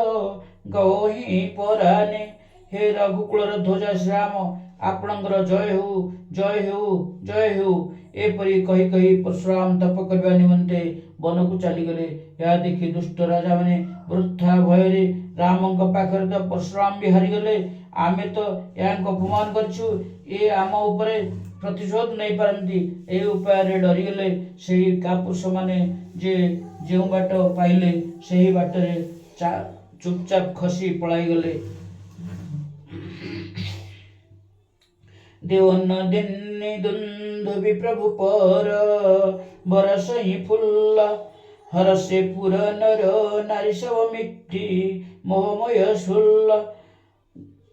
गही पराने। हे रघुकुलर ध्वजा श्याम, आपणଙ୍କର जय हो जय हो जय हो। एपरि कही कही परशुराम तप करबा निमंते वनकु चलीगले। यह देखि दुष्ट राजा माने वृथा भୟରେ रामଙ୍କ पाखरे तो परशुराम भी हारिगले। आमे तो यांको अपमान करछु, ए आम उपरे प्रतिशोध नहीं पारंती, ए उपाय डरीगले। सेही कापुरुष माने जे जेउ बाट पाइले सेही बाटरे चुपचाप खसी पळाइगले। देवन दिन्नी दुंदुभि प्रभु पर, बरसई फुल्ल हरसे पुर नर नारी सब मिट्टी मोहमय सुल्ल।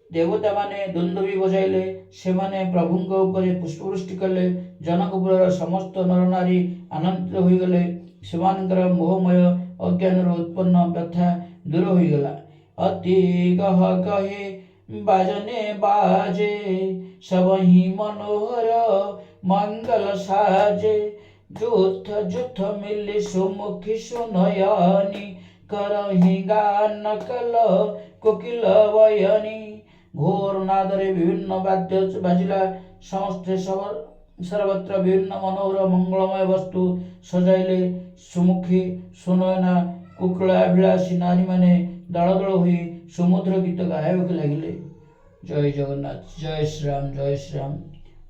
देवता माने दुंदुभि बजाइले, सेमाने प्रभुଙ୍କ उपरे पुष्पवृष्टि कले। जनकपुरर समस्त नर नारी आनंदित होइगले। सेमानकर मोहमय अज्ञान उत्पन्न व्यथा दूर होइगला। अति गह गहे बाजने बाजे, सब ही मनोहर मंगल साजे। जुथ जुथ मिली सुमुखी सुनयनी, करही गान कल कोकिल बयनी। घोर नादरे विभिन्न वाद्य बाजिला, समस्ते सर्वत्र विभिन्न मनोहर मंगलमय वस्तु सजाइले। सुमुखी सुनयना कुकुलाभिलाषी नारी माने दल दल हुई सुमधुर गीत गायक लगिले। जय जगन्नाथ, जय श्रीराम जय श्रीराम।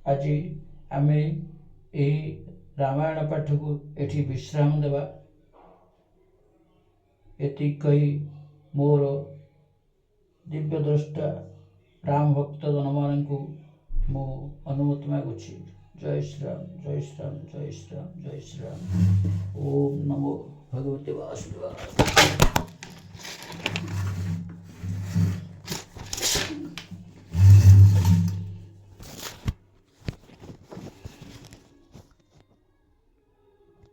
आज आम यही रामायण पाठ को एठी विश्राम देवा। एति कही मोर दिव्य द्रष्टा राम भक्त जनमान को मो अनुमति मागुछि। जय श्रीराम जय श्रीराम जय श्रीराम जय श्रीराम। ओम नमो भगवते वासुदेवाय।